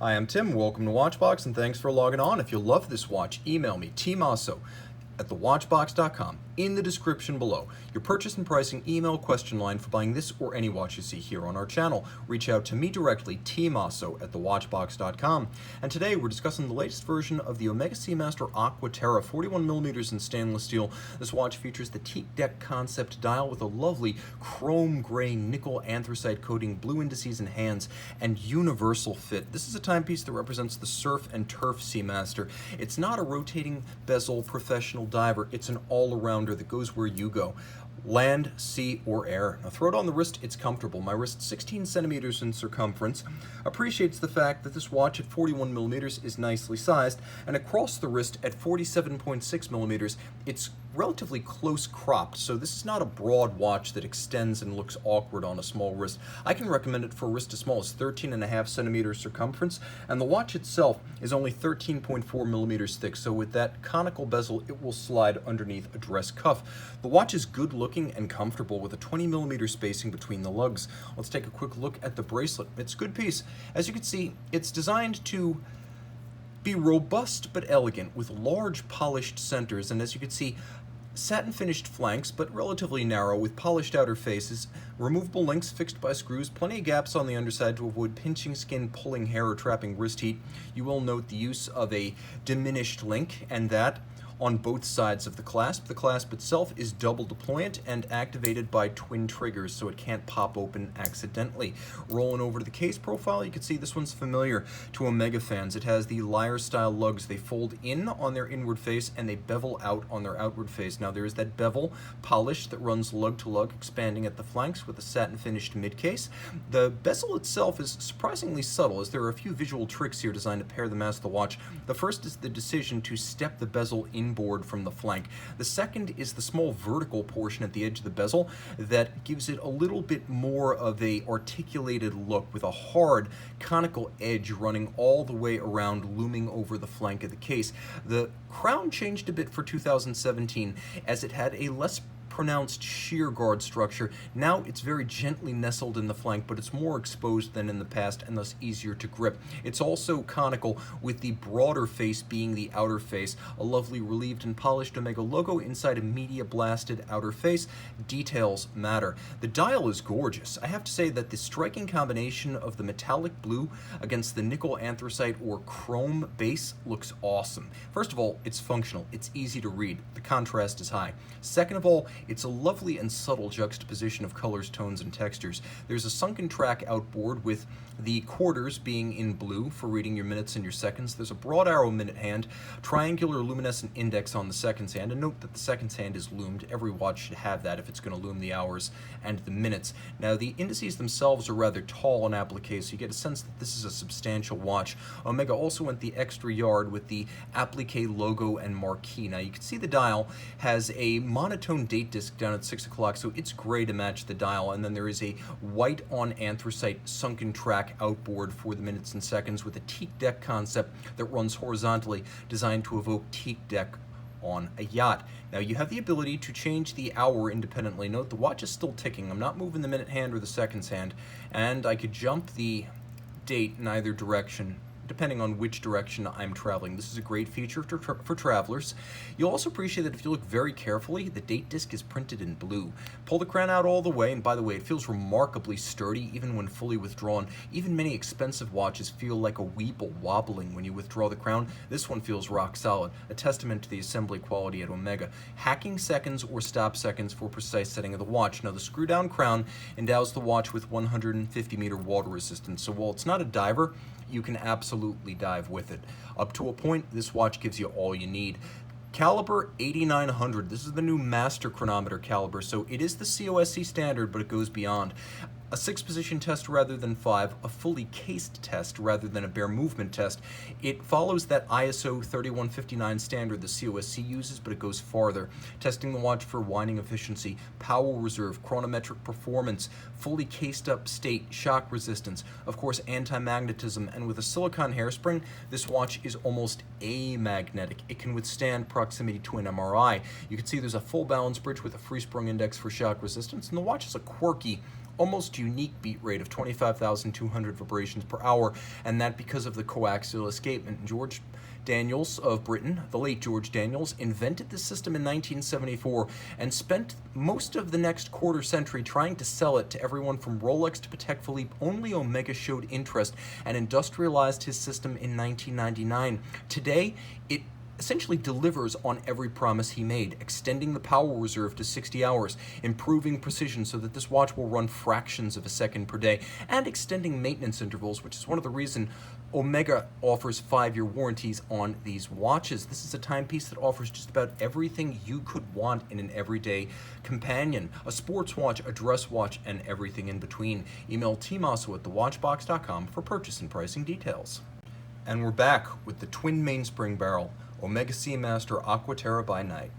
Hi, I'm Tim. Welcome to Watchbox, and thanks for logging on. If you love this watch, email me, tmosso at thewatchbox.com, in the description below. Your purchase and pricing email question line for buying this or any watch you see here on our channel. Reach out to me directly, tmosso at thewatchbox.com. And today we're discussing the latest version of the Omega Seamaster Aqua Terra, 41mm in stainless steel. This watch features the teak deck concept dial with a lovely chrome gray nickel anthracite coating, blue indices and hands, and universal fit. This is a timepiece that represents the surf and turf Seamaster. It's not a rotating bezel professional diver, it's an all-arounder that goes where you go. Land, sea, or air. Now throw it on the wrist, it's comfortable. My wrist, 16 centimeters in circumference, appreciates the fact that this watch at 41 millimeters is nicely sized, and across the wrist at 47.6 millimeters, it's relatively close cropped, so this is not a broad watch that extends and looks awkward on a small wrist. I can recommend it for a wrist as small as 13.5 centimeters circumference, and the watch itself is only 13.4 millimeters thick, so with that conical bezel, it will slide underneath a dress cuff. The watch is good looking and comfortable with a 20 millimeter spacing between the lugs. Let's take a quick look at the bracelet. It's a good piece. As you can see, it's designed to be robust but elegant with large polished centers, and as you can see, satin finished flanks but relatively narrow with polished outer faces, removable links fixed by screws, plenty of gaps on the underside to avoid pinching skin, pulling hair, or trapping wrist heat. You will note the use of a diminished link, and that on both sides of the clasp. The clasp itself is double deployant and activated by twin triggers, so it can't pop open accidentally. Rolling over to the case profile, you can see this one's familiar to Omega fans. It has the lyre style lugs. They fold in on their inward face and they bevel out on their outward face. Now there is that bevel polish that runs lug to lug, expanding at the flanks with a satin finished mid case. The bezel itself is surprisingly subtle, as there are a few visual tricks here designed to pair the mass of the watch. The first is the decision to step the bezel inboard from the flank. The second is the small vertical portion at the edge of the bezel that gives it a little bit more of a articulated look with a hard conical edge running all the way around, looming over the flank of the case. The crown changed a bit for 2017 as it had a less pronounced shear guard structure. Now it's very gently nestled in the flank, but it's more exposed than in the past and thus easier to grip. It's also conical, with the broader face being the outer face, a lovely relieved and polished Omega logo inside a media blasted outer face. Details matter. The dial is gorgeous. I have to say that the striking combination of the metallic blue against the nickel anthracite or chrome base looks awesome. First of all, it's functional. It's easy to read. The contrast is high. Second of all, it's a lovely and subtle juxtaposition of colors, tones, and textures. There's a sunken track outboard with the quarters being in blue for reading your minutes and your seconds. There's a broad arrow minute hand, triangular luminescent index on the seconds hand, and note that the seconds hand is loomed. Every watch should have that if it's going to loom the hours and the minutes. Now the indices themselves are rather tall on applique, so you get a sense that this is a substantial watch. Omega also went the extra yard with the applique logo and marquee. Now you can see the dial has a monotone date disc down at 6 o'clock, so it's gray to match the dial, and then there is a white on anthracite sunken track outboard for the minutes and seconds with a teak deck concept that runs horizontally, designed to evoke teak deck on a yacht. Now you have the ability to change the hour independently. Note the watch is still ticking. I'm not moving the minute hand or the seconds hand, and I could jump the date in either direction depending on which direction I'm traveling. This is a great feature for travelers. You'll also appreciate that if you look very carefully, the date disc is printed in blue. Pull the crown out all the way, and by the way, it feels remarkably sturdy even when fully withdrawn. Even many expensive watches feel like a weeble wobbling when you withdraw the crown. This one feels rock solid, a testament to the assembly quality at Omega. Hacking seconds or stop seconds for precise setting of the watch. Now the screw down crown endows the watch with 150 meter water resistance, so while it's not a diver, you can absolutely dive with it. Up to a point, this watch gives you all you need. Caliber 8900. This is the new master chronometer caliber, so it is the COSC standard, but it goes beyond. A 6-position test rather than 5, a fully cased test rather than a bare movement test. It follows that ISO 3159 standard the COSC uses, but it goes farther, testing the watch for winding efficiency, power reserve, chronometric performance, fully cased up state, shock resistance, of course anti-magnetism, and with a silicone hairspring, this watch is almost amagnetic. It can withstand proximity to an MRI. You can see there's a full balance bridge with a free sprung index for shock resistance, and the watch is a quirky almost unique beat rate of 25,200 vibrations per hour, and that because of the coaxial escapement. George Daniels of Britain, the late George Daniels, invented this system in 1974 and spent most of the next quarter century trying to sell it to everyone from Rolex to Patek Philippe. Only Omega showed interest and industrialized his system in 1999. Today, it essentially delivers on every promise he made, extending the power reserve to 60 hours, improving precision so that this watch will run fractions of a second per day, and extending maintenance intervals, which is one of the reasons Omega offers 5-year warranties on these watches. This is a timepiece that offers just about everything you could want in an everyday companion: a sports watch, a dress watch, and everything in between. Email tmosso at thewatchbox.com for purchase and pricing details. And we're back with the twin mainspring barrel Omega Seamaster Aqua Terra by night.